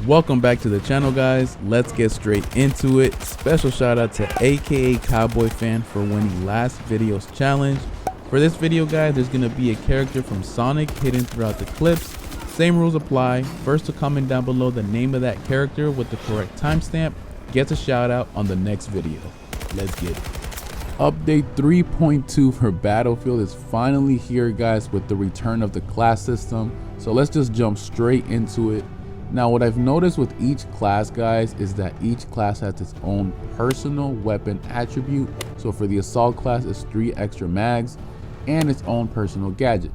Welcome back to the channel, guys. Let's get straight into it. Special shout out to aka Cowboy Fan for winning last video's challenge. For this video, guys, there's gonna be a character from Sonic hidden throughout the clips. Same rules apply. First to comment down below the name of that character with the correct timestamp gets a shout out on the next video. Let's get it. Update 3.2 for Battlefield is finally here, guys, with the return of the class system. So let's just jump straight into it. Now, what I've noticed with each class, guys, is that each class has its own personal weapon attribute. So for the assault class, it's 3 extra mags and its own personal gadget.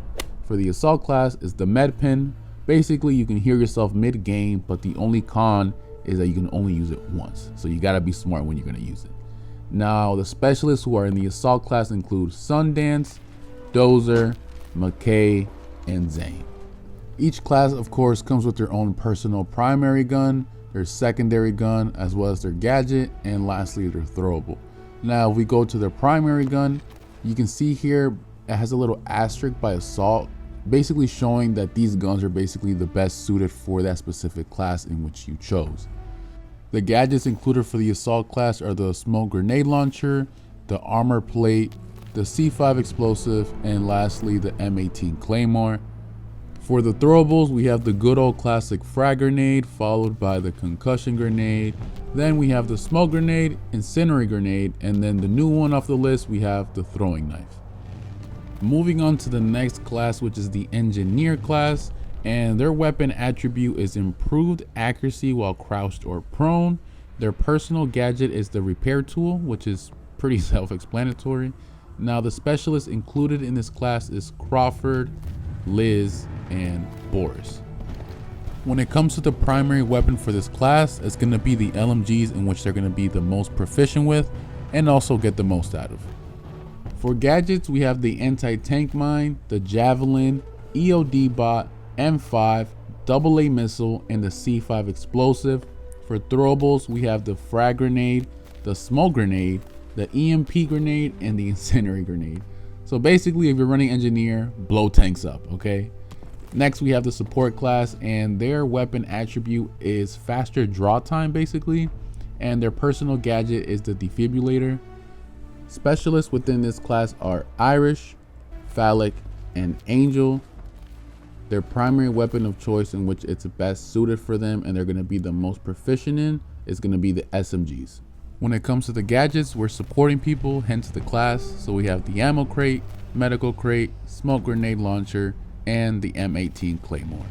For the assault class is the med pin. Basically, you can heal yourself mid-game, but the only con is that you can only use it once. So you gotta be smart when you're gonna use it. Now, the specialists who are in the assault class include Sundance, Dozer, McKay, and Zane. Each class, of course, comes with their own personal primary gun, their secondary gun, as well as their gadget, and lastly, their throwable. Now, if we go to their primary gun, you can see here it has a little asterisk by assault, basically showing that these guns are basically the best suited for that specific class in which you chose. The gadgets included for the assault class are the smoke grenade launcher, the armor plate, the C5 explosive, and lastly, the M18 Claymore. For the throwables, we have the good old classic frag grenade, followed by the concussion grenade. Then we have the smoke grenade, incendiary grenade, and then the new one off the list, we have the throwing knife. Moving on to the next class, which is the engineer class, and their weapon attribute is improved accuracy while crouched or prone. Their personal gadget is the repair tool, which is pretty self-explanatory. Now, the specialists included in this class is Crawford, Liz, and Boris. When it comes to the primary weapon for this class, it's going to be the LMGs, in which they're going to be the most proficient with and also get the most out of. For gadgets, we have the anti-tank mine, the javelin, EOD bot, M5, AA missile, and the C5 explosive. For throwables, we have the frag grenade, the smoke grenade, the EMP grenade, and the incendiary grenade. So basically, if you're running engineer, blow tanks up, okay? Next, we have the support class, and their weapon attribute is faster draw time, basically, and their personal gadget is the defibrillator. Specialists within this class are Irish, Phallic, and Angel. Their primary weapon of choice, in which it's best suited for them and they're going to be the most proficient in, is going to be the SMGs. When it comes to the gadgets, we're supporting people, hence the class. So we have the ammo crate, medical crate, smoke grenade launcher, and the M18 Claymore.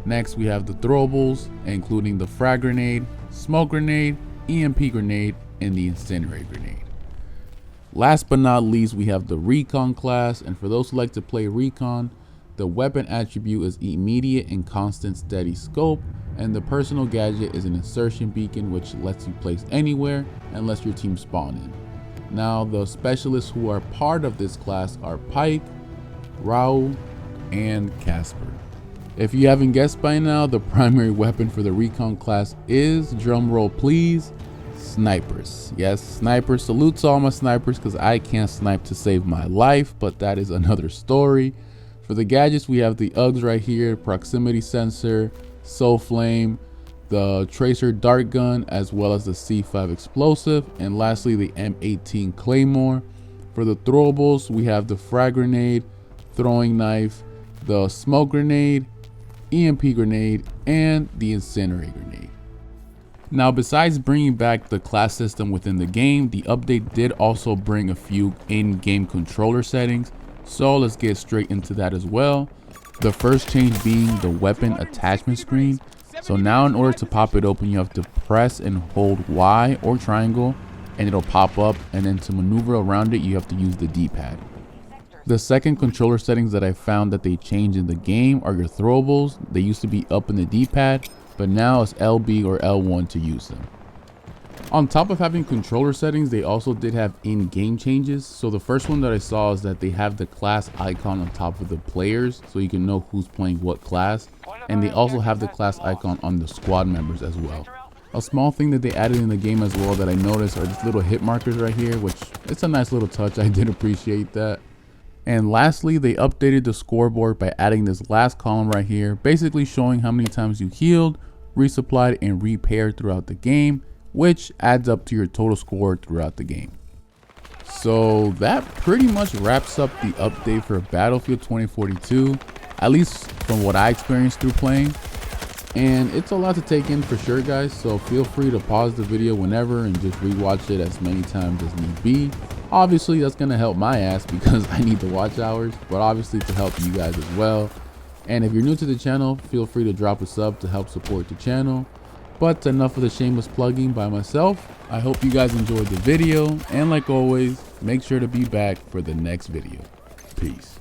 Next, we have the throwables, including the frag grenade, smoke grenade, EMP grenade, and the incendiary grenade. Last but not least, we have the Recon class, and for those who like to play Recon, the weapon attribute is immediate and constant steady scope, and the personal gadget is an insertion beacon, which lets you place anywhere unless your team spawn in. Now, the specialists who are part of this class are Pike, Raul, and Casper. If you haven't guessed by now, the primary weapon for the Recon class is, drumroll please, snipers. Yes, snipers. Salute to all my snipers, because I can't snipe to save my life, but that is another story. For the gadgets, we have the UGs right here, proximity sensor, soul flame, the tracer dart gun, as well as the C5 explosive, and lastly the M18 Claymore. For the throwables, we have the frag grenade, throwing knife, the smoke grenade, EMP grenade, and the incendiary grenade. Now, besides bringing back the class system within the game, the update did also bring a few in-game controller settings. So let's get straight into that as well. The first change being the weapon attachment screen. So now, in order to pop it open, you have to press and hold Y or triangle and it'll pop up, and then to maneuver around it you have to use the D-pad. The second controller settings that I found that they changed in the game are your throwables. They used to be up in the D-pad, but now it's LB or L1 to use them. On top of having controller settings, they also did have in-game changes. So the first one that I saw is that they have the class icon on top of the players, so you can know who's playing what class. And they also have the class icon on the squad members as well. A small thing that they added in the game as well that I noticed are these little hit markers right here, which it's a nice little touch. I did appreciate that. And lastly, they updated the scoreboard by adding this last column right here, basically showing how many times you healed, resupplied, and repaired throughout the game, which adds up to your total score throughout the game. So that pretty much wraps up the update for Battlefield 2042, at least from what I experienced through playing. And it's a lot to take in for sure, guys, so feel free to pause the video whenever and just rewatch it as many times as need be. Obviously that's going to help my ass because I need the watch hours, but obviously to help you guys as well. And if you're new to the channel, feel free to drop a sub to help support the channel. But enough of the shameless plugging by myself. I hope you guys enjoyed the video, and like always, make sure to be back for the next video. Peace.